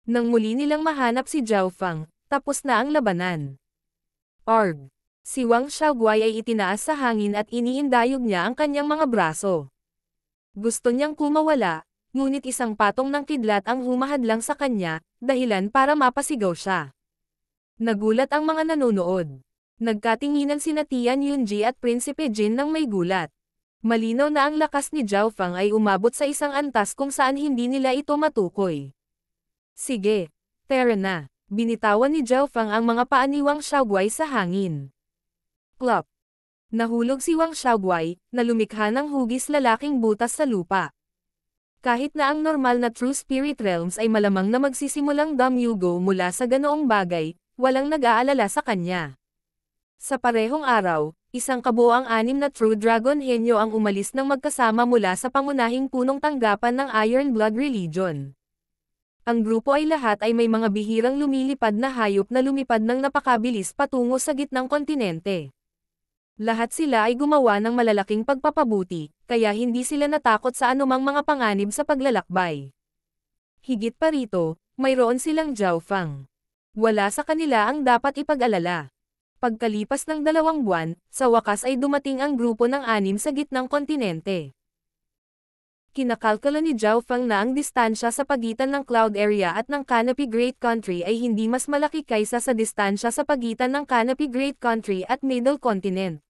Nang muli nilang mahanap si Zhao Fang, tapos na ang labanan. Arg! Si Wang Xiaoguai ay itinaas sa hangin at iniindayog niya ang kanyang mga braso. Gusto niyang kumawala, ngunit isang patong ng kidlat ang humahadlang sa kanya, dahilan para mapasigaw siya. Nagulat ang mga nanonood. Nagkatinginan sina Tian Yunji at Prinsipe Jin nang may gulat. Malinaw na ang lakas ni Zhao Fang ay umabot sa isang antas kung saan hindi nila ito matukoy. Sige, tara na. Binitawan ni Zhao Fang ang mga paa ni Wang Xiaoguai sa hangin. Plop! Nahulog si Wang Xiaoguai, na lumikha ng hugis lalaking butas sa lupa. Kahit na ang normal na True Spirit Realms ay malamang na magsisimulang damyugo mula sa ganoong bagay, walang nag-aalala sa kanya. Sa parehong araw, isang kabuoang 6 na True Dragon Henyo ang umalis ng magkasama mula sa pangunahing punong tanggapan ng Iron Blood Religion. Ang grupo ay lahat ay may mga bihirang lumilipad na hayop na lumipad ng napakabilis patungo sa gitnang kontinente. Lahat sila ay gumawa ng malalaking pagpapabuti, kaya hindi sila natakot sa anumang mga panganib sa paglalakbay. Higit pa rito, mayroon silang Zhao Fang. Wala sa kanila ang dapat ipag-alala. Pagkalipas ng 2 buwan, sa wakas ay dumating ang grupo ng 6 sa gitnang kontinente. Kinakalkula ni Zhao Fang na ang distansya sa pagitan ng Cloud Area at ng Canopy Great Country ay hindi mas malaki kaysa sa distansya sa pagitan ng Canopy Great Country at Middle Continent.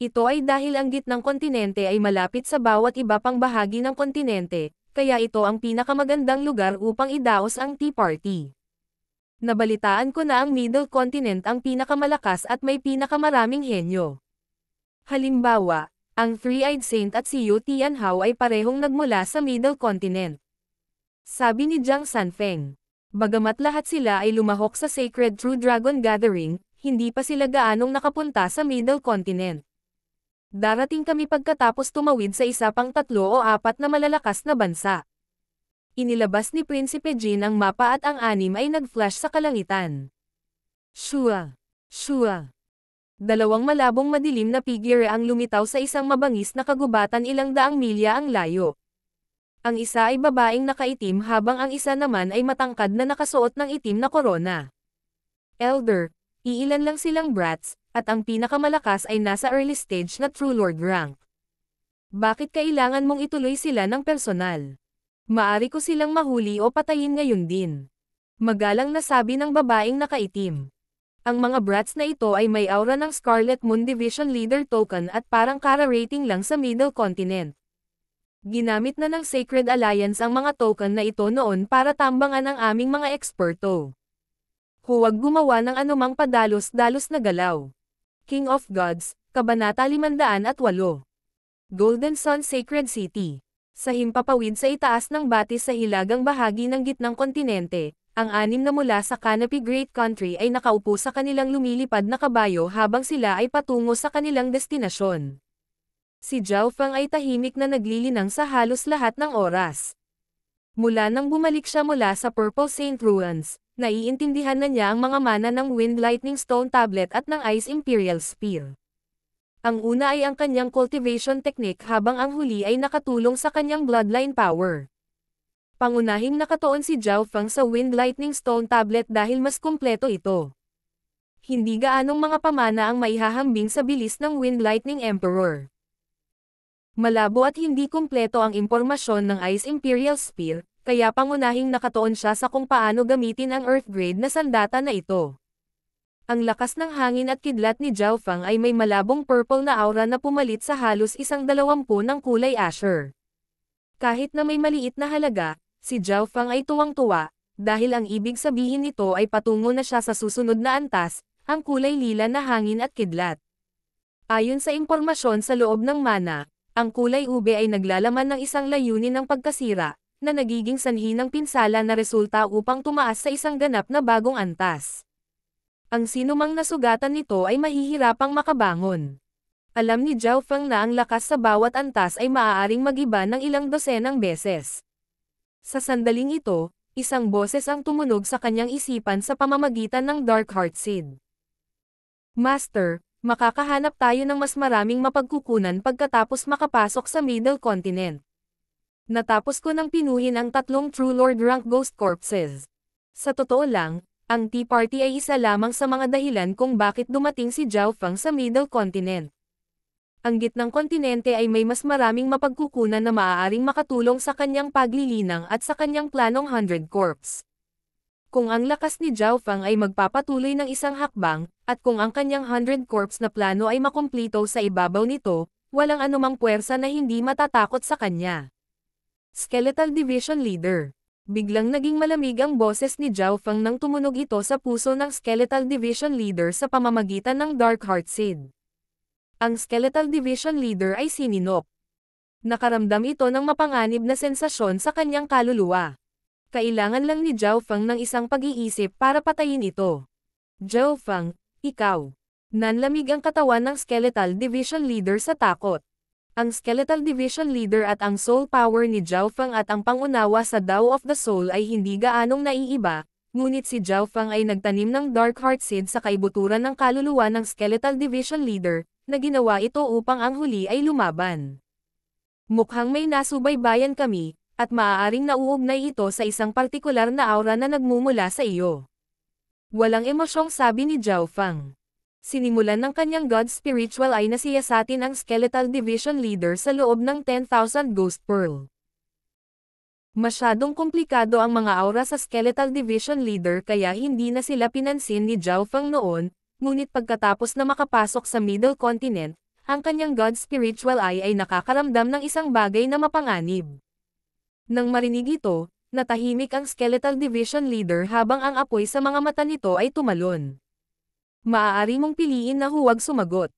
Ito ay dahil ang gitnang kontinente ay malapit sa bawat iba pang bahagi ng kontinente, kaya ito ang pinakamagandang lugar upang idaos ang Tea Party. Nabalitaan ko na ang Middle Continent ang pinakamalakas at may pinakamaraming henyo. Halimbawa, ang Three-Eyed Saint at si Yu Tianhao ay parehong nagmula sa Middle Continent. Sabi ni Jiang Sanfeng. Bagamat lahat sila ay lumahok sa Sacred True Dragon Gathering, hindi pa sila gaanong nakapunta sa Middle Continent. Darating kami pagkatapos tumawid sa isa pang 3 o 4 na malalakas na bansa. Inilabas ni Prinsipe Jin ang mapa at ang 6 ay nag-flash sa kalangitan. Shua! Shua! 2 malabong madilim na figure ang lumitaw sa isang mabangis na kagubatan ilang daang milya ang layo. Ang isa ay babaeng nakaitim habang ang isa naman ay matangkad na nakasuot ng itim na korona. Elder, iilan lang silang brats, at ang pinakamalakas ay nasa early stage na True Lord rank. Bakit kailangan mong ituloy sila ng personal? Maari ko silang mahuli o patayin ngayon din. Magalang na sabi ng babaeng nakaitim. Ang mga brats na ito ay may aura ng Scarlet Moon Division Leader Token at parang kara-rating lang sa Middle Continent. Ginamit na ng Sacred Alliance ang mga token na ito noon para tambangan ang aming mga eksperto. Huwag gumawa ng anumang padalos-dalos na galaw. King of Gods, Kabanata 508. Golden Sun Sacred City. Sa himpapawid sa itaas ng batis sa hilagang bahagi ng gitnang kontinente, ang 6 na mula sa Canopy Great Country ay nakaupo sa kanilang lumilipad na kabayo habang sila ay patungo sa kanilang destinasyon. Si Zhao Fang ay tahimik na naglilinang sa halos lahat ng oras. Mula nang bumalik siya mula sa Purple Saint Ruins, naiintindihan na niya ang mga mana ng Wind Lightning Stone Tablet at ng Ice Imperial Spear. Ang una ay ang kanyang cultivation technique habang ang huli ay nakatulong sa kanyang bloodline power. Pangunahing nakatuon si Zhao Fang sa Wind Lightning Stone Tablet dahil mas kumpleto ito. Hindi gaanong mga pamana ang maihahambing sa bilis ng Wind Lightning Emperor. Malabo at hindi kumpleto ang impormasyon ng Ice Imperial Spear, kaya pangunahing nakatuon siya sa kung paano gamitin ang Earth Grade na sandata na ito. Ang lakas ng hangin at kidlat ni Zhao Fang ay may malabong purple na aura na pumalit sa halos 120 ng kulay asher. Kahit na may maliit na halaga, si Zhao Fang ay tuwang-tuwa, dahil ang ibig sabihin nito ay patungo na siya sa susunod na antas, ang kulay lila na hangin at kidlat. Ayon sa impormasyon sa loob ng mana, ang kulay ube ay naglalaman ng isang layunin ng pagkasira, na nagiging sanhi ng pinsala na resulta upang tumaas sa isang ganap na bagong antas. Ang sinumang nasugatan nito ay mahihirapang makabangon. Alam ni Zhao Fang na ang lakas sa bawat antas ay maaaring mag-iba ng ilang dosenang beses. Sa sandaling ito, isang boses ang tumunog sa kanyang isipan sa pamamagitan ng Dark Heart Seed. Master, makakahanap tayo ng mas maraming mapagkukunan pagkatapos makapasok sa Middle Continent. Natapos ko nang pinuhin ang 3 True Lord rank Ghost Corpses. Sa totoo lang, ang Tea Party ay isa lamang sa mga dahilan kung bakit dumating si Zhao Feng sa Middle Continent. Ang gitnang kontinente ay may mas maraming mapagkukunan na maaaring makatulong sa kanyang paglilinang at sa kanyang planong 100 Corps. Kung ang lakas ni Zhao Feng ay magpapatuloy ng isang hakbang, at kung ang kanyang 100 Corps na plano ay makumplito sa ibabaw nito, walang anumang puwersa na hindi matatakot sa kanya. Skeletal Division Leader. Biglang naging malamig ang boses ni Zhao Feng nang tumunog ito sa puso ng Skeletal Division Leader sa pamamagitan ng Dark Heart Seed. Ang Skeletal Division Leader ay si Ninok. Nakaramdam ito ng mapanganib na sensasyon sa kanyang kaluluwa. Kailangan lang ni Zhao Feng ng isang pag-iisip para patayin ito. Zhao Feng, ikaw. Nanlamig ang katawan ng Skeletal Division Leader sa takot. Ang Skeletal Division Leader at ang Soul Power ni Zhao Feng at ang pangunawa sa Tao of the Soul ay hindi gaanong naiiba, ngunit si Zhao Feng ay nagtanim ng Dark Heart Seed sa kaibuturan ng kaluluwa ng Skeletal Division Leader, na ginawa ito upang ang huli ay lumaban. Mukhang may nasubaybayan kami, at maaaring nauugnay ito sa isang partikular na aura na nagmumula sa iyo. Walang emosyong sabi ni Zhao Feng. Sinimulan ng kanyang God Spiritual Eye na siyasatin ang Skeletal Division Leader sa loob ng 10,000 Ghost Pearl. Masyadong komplikado ang mga aura sa Skeletal Division Leader kaya hindi na sila pinansin ni Zhao Feng noon, ngunit pagkatapos na makapasok sa Middle Continent, ang kanyang God Spiritual Eye ay nakakaramdam ng isang bagay na mapanganib. Nang marinig ito, natahimik ang Skeletal Division Leader habang ang apoy sa mga mata nito ay tumalon. Maaari mong piliin na huwag sumagot.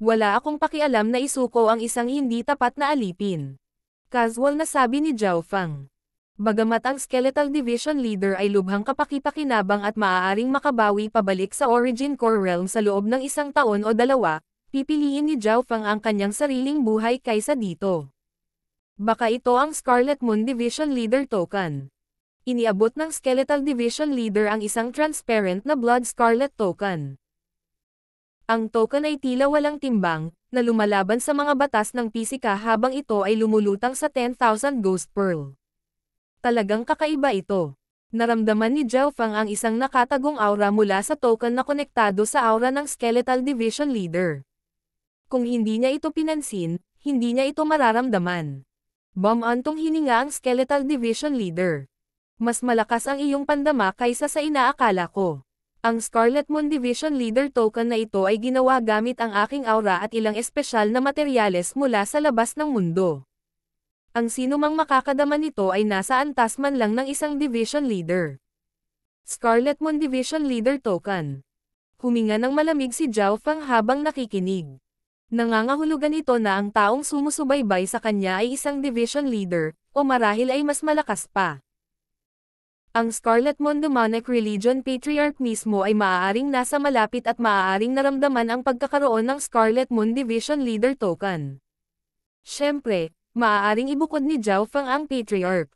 Wala akong pakialam na isuko ang isang hindi tapat na alipin. Casual na sabi ni Zhao Feng. Bagamat ang Skeletal Division Leader ay lubhang kapakipakinabang at maaaring makabawi pabalik sa Origin Core Realm sa loob ng 1 taon o 2, pipiliin ni Zhao Feng ang kanyang sariling buhay kaysa dito. Baka ito ang Scarlet Moon Division Leader Token. Iniabot ng Skeletal Division Leader ang isang transparent na Blood Scarlet Token. Ang token ay tila walang timbang, na lumalaban sa mga batas ng pisika habang ito ay lumulutang sa 10,000 Ghost Pearl. Talagang kakaiba ito. Naramdaman ni Zhao Feng ang isang nakatagong aura mula sa token na konektado sa aura ng Skeletal Division Leader. Kung hindi niya ito pinansin, hindi niya ito mararamdaman. Bumantong hininga ang Skeletal Division Leader. Mas malakas ang iyong pandama kaysa sa inaakala ko. Ang Scarlet Moon Division Leader Token na ito ay ginawa gamit ang aking aura at ilang espesyal na materyales mula sa labas ng mundo. Ang sinumang makakadama nito ay nasa antas man lang ng isang Division Leader. Scarlet Moon Division Leader Token. Huminga ng malamig si Zhao Feng habang nakikinig. Nangangahulugan ito na ang taong sumusubaybay sa kanya ay isang Division Leader, o marahil ay mas malakas pa. Ang Scarlet Moon Demonic Religion Patriarch mismo ay maaaring nasa malapit at maaaring naramdaman ang pagkakaroon ng Scarlet Moon Division Leader Token. Siyempre, maaaring ibukod ni Zhao Feng ang Patriarch.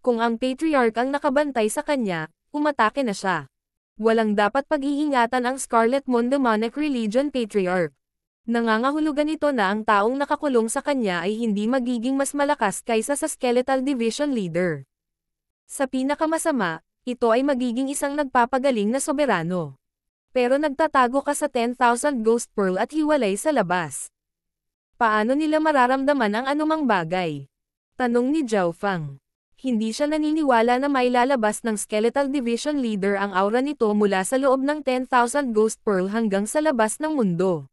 Kung ang Patriarch ang nakabantay sa kanya, umatake na siya. Walang dapat pag-iingatan ang Scarlet Moon Demonic Religion Patriarch. Nangangahulugan ito na ang taong nakakulong sa kanya ay hindi magiging mas malakas kaysa sa Skeletal Division Leader. Sa pinakamasama, ito ay magiging isang nagpapagaling na soberano. Pero nagtatago ka sa 10,000 Ghost Pearl at hiwalay sa labas. Paano nila mararamdaman ang anumang bagay? Tanong ni Zhao Feng. Hindi siya naniniwala na may lalabas ng Skeletal Division Leader ang aura nito mula sa loob ng 10,000 Ghost Pearl hanggang sa labas ng mundo.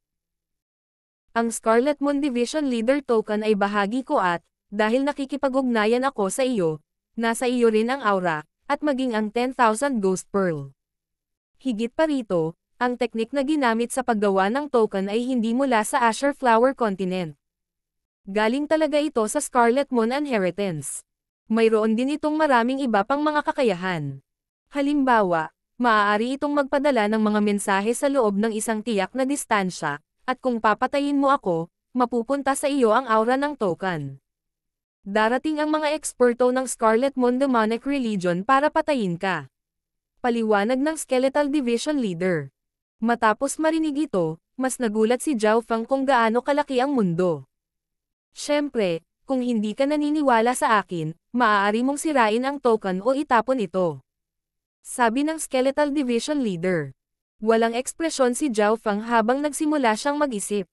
Ang Scarlet Moon Division Leader Token ay bahagi ko at, dahil nakikipag-ugnayan ako sa iyo, nasa iyo rin ang aura, at maging ang 10,000 Ghost Pearl. Higit pa rito, ang teknik na ginamit sa paggawa ng token ay hindi mula sa Azure Flower Continent. Galing talaga ito sa Scarlet Moon Inheritance. Mayroon din itong maraming iba pang mga kakayahan. Halimbawa, maaari itong magpadala ng mga mensahe sa loob ng isang tiyak na distansya, at kung papatayin mo ako, mapupunta sa iyo ang aura ng token. Darating ang mga eksperto ng Scarlet Moon Demonic Religion para patayin ka. Paliwanag ng Skeletal Division Leader. Matapos marinig ito, mas nagulat si Zhao Feng kung gaano kalaki ang mundo. Siyempre, kung hindi ka naniniwala sa akin, maaari mong sirain ang token o itapon ito. Sabi ng Skeletal Division Leader. Walang ekspresyon si Zhao Feng habang nagsimula siyang mag-isip.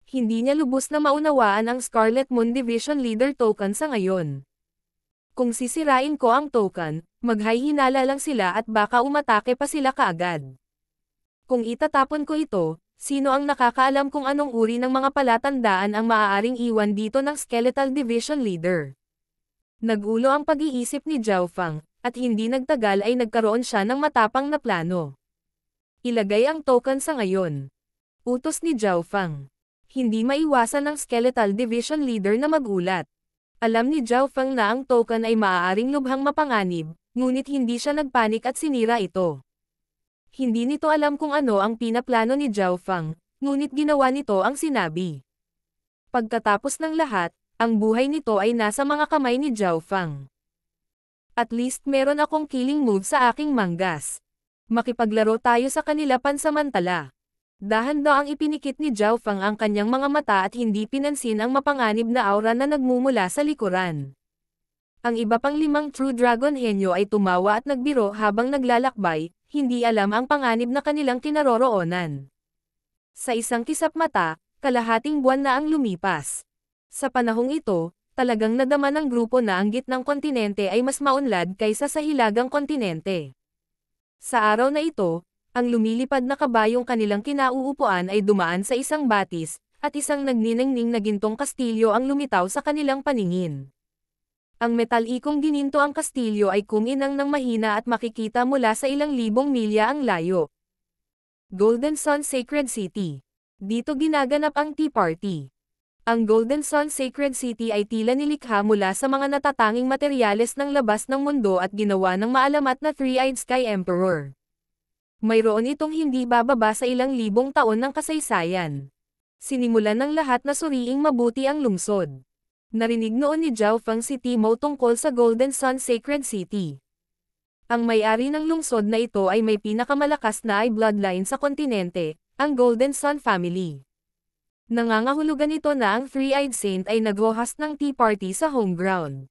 Hindi niya lubos na maunawaan ang Scarlet Moon Division Leader token sa ngayon. Kung sisirain ko ang token, maghay-hinala lang sila at baka umatake pa sila kaagad. Kung itatapon ko ito, sino ang nakakaalam kung anong uri ng mga palatandaan ang maaaring iwan dito ng Skeletal Division Leader? Nagulo ang pag-iisip ni Zhao Feng, at hindi nagtagal ay nagkaroon siya ng matapang na plano. Ilagay ang token sa ngayon. Utos ni Zhao Feng. Hindi maiwasan ng Skeletal Division Leader na magulat. Alam ni Zhao Feng na ang token ay maaaring lubhang mapanganib, ngunit hindi siya nagpanik at sinira ito. Hindi nito alam kung ano ang pinaplano ni Zhao Feng, ngunit ginawa nito ang sinabi. Pagkatapos ng lahat, ang buhay nito ay nasa mga kamay ni Zhao Feng. At least meron akong killing move sa aking manggas. Makipaglaro tayo sa kanila pansamantala. Dahan-daang ipinikit ni Zhao Feng ang kanyang mga mata at hindi pinansin ang mapanganib na aura na nagmumula sa likuran. Ang iba pang 5 True Dragon henyo ay tumawa at nagbiro habang naglalakbay, hindi alam ang panganib na kanilang kinaroroonan. Sa isang kisap mata, kalahating buwan na ang lumipas. Sa panahong ito, talagang nadama ng grupo na ang gitnang kontinente ay mas maunlad kaysa sa hilagang kontinente. Sa araw na ito, ang lumilipad na kabayong kanilang kinauupuan ay dumaan sa isang batis, at isang nagniningning na gintong kastilyo ang lumitaw sa kanilang paningin. Ang metalikong gininto ang kastilyo ay kuminang ng mahina at makikita mula sa ilang libong milya ang layo. Golden Sun Sacred City. Dito ginaganap ang Tea Party. Ang Golden Sun Sacred City ay tila nilikha mula sa mga natatanging materyales ng labas ng mundo at ginawa ng maalamat na Three-Eyed Sky Emperor. Mayroon itong hindi bababa sa ilang libong taon ng kasaysayan. Sinimulan ng lahat na suriing mabuti ang lungsod. Narinig noon ni Zhao Feng si Timo tungkol sa Golden Sun Sacred City. Ang may-ari ng lungsod na ito ay may pinakamalakas na bloodline sa kontinente, ang Golden Sun Family. Nangangahulugan ito na ang Three-Eyed Saint ay nag-host ng tea party sa home ground.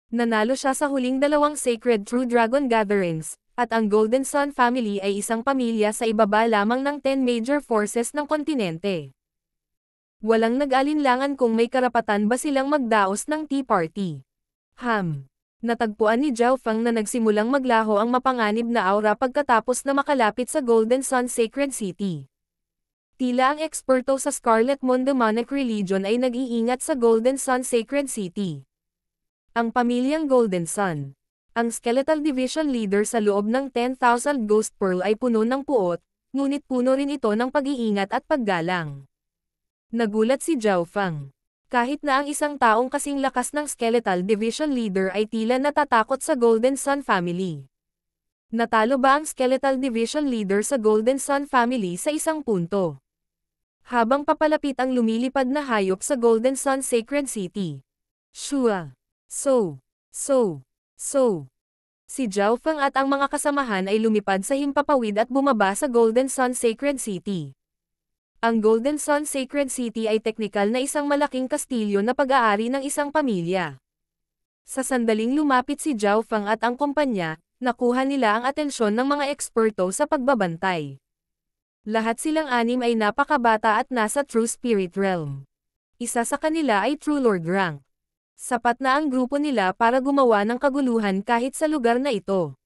Nanalo siya sa huling 2 Sacred True Dragon Gatherings, at ang Golden Sun Family ay isang pamilya sa ibaba lamang ng 10 major forces ng kontinente. Walang nag-alinlangan kung may karapatan ba silang magdaos ng tea party. Natagpuan ni Zhao Feng na nagsimulang maglaho ang mapanganib na aura pagkatapos na makalapit sa Golden Sun Sacred City. Tila ang eksperto sa Scarlet Moon Demonic Religion ay nag-iingat sa Golden Sun Sacred City. Ang pamilyang Golden Sun. Ang Skeletal Division Leader sa loob ng 10,000 Ghost Pearl ay puno ng puot, ngunit puno rin ito ng pag-iingat at paggalang. Nagulat si Zhao Feng. Kahit na ang isang taong kasing lakas ng Skeletal Division Leader ay tila natatakot sa Golden Sun Family. Natalo ba ang Skeletal Division Leader sa Golden Sun Family sa isang punto? Habang papalapit ang lumilipad na hayop sa Golden Sun Sacred City. Shua. So. Si Zhao Feng at ang mga kasamahan ay lumipad sa himpapawid at bumaba sa Golden Sun Sacred City. Ang Golden Sun Sacred City ay teknikal na isang malaking kastilyo na pag-aari ng isang pamilya. Sa sandaling lumapit si Zhao Feng at ang kumpanya, nakuha nila ang atensyon ng mga eksperto sa pagbabantay. Lahat silang 6 ay napakabata at nasa True Spirit Realm. Isa sa kanila ay True Lord rank. Sapat na ang grupo nila para gumawa ng kaguluhan kahit sa lugar na ito.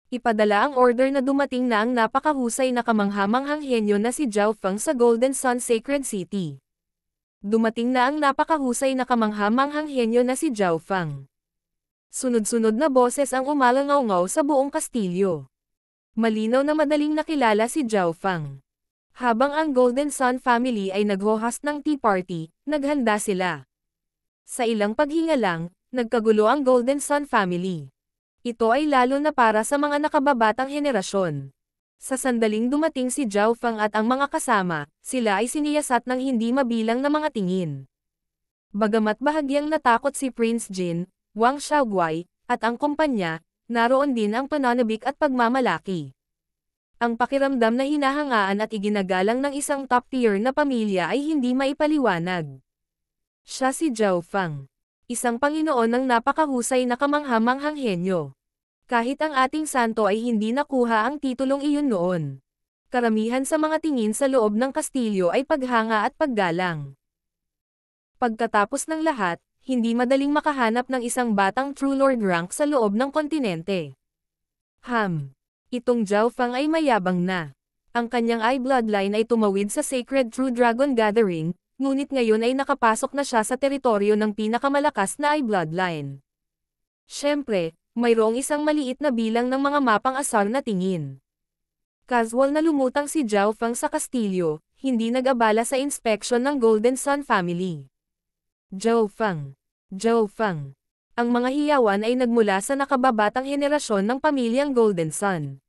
Ipadala ang order na dumating na ang napakahusay na kamanghamanghang henyo na si Zhao Feng sa Golden Sun Sacred City. Dumating na ang napakahusay na kamanghamanghang henyo na si Zhao Feng. Sunod-sunod na boses ang umalangaw-ngaw sa buong kastilyo. Malinaw na madaling nakilala si Zhao Feng. Habang ang Golden Sun Family ay nag-host ng tea party, naghanda sila. Sa ilang paghinga lang, nagkagulo ang Golden Sun Family. Ito ay lalo na para sa mga nakababatang henerasyon. Sa sandaling dumating si Zhao Feng at ang mga kasama, sila ay siniyasat ng hindi mabilang na mga tingin. Bagamat bahagyang natakot si Prince Jin, Wang Xiaoguai, at ang kumpanya, naroon din ang pananabik at pagmamalaki. Ang pakiramdam na hinahangaan at iginagalang ng isang top-tier na pamilya ay hindi maipaliwanag. Siya si Zhao Feng. Isang Panginoon ng napakahusay na kamangha-manghang henyo. Kahit ang ating santo ay hindi nakuha ang titulong iyon noon. Karamihan sa mga tingin sa loob ng kastilyo ay paghanga at paggalang. Pagkatapos ng lahat, hindi madaling makahanap ng isang batang True Lord rank sa loob ng kontinente. Itong Zhao Feng ay mayabang na. Ang kanyang eye bloodline ay tumawid sa Sacred True Dragon Gathering, ngunit ngayon ay nakapasok na siya sa teritoryo ng pinakamalakas na eye bloodline. Siyempre, mayroong isang maliit na bilang ng mga mapang asar na tingin. Casual na lumutang si Zhao Feng sa kastilyo, hindi nag-abala sa inspeksyon ng Golden Sun family. Zhao Feng. Ang mga hiyawan ay nagmula sa nakababatang henerasyon ng pamilyang Golden Sun.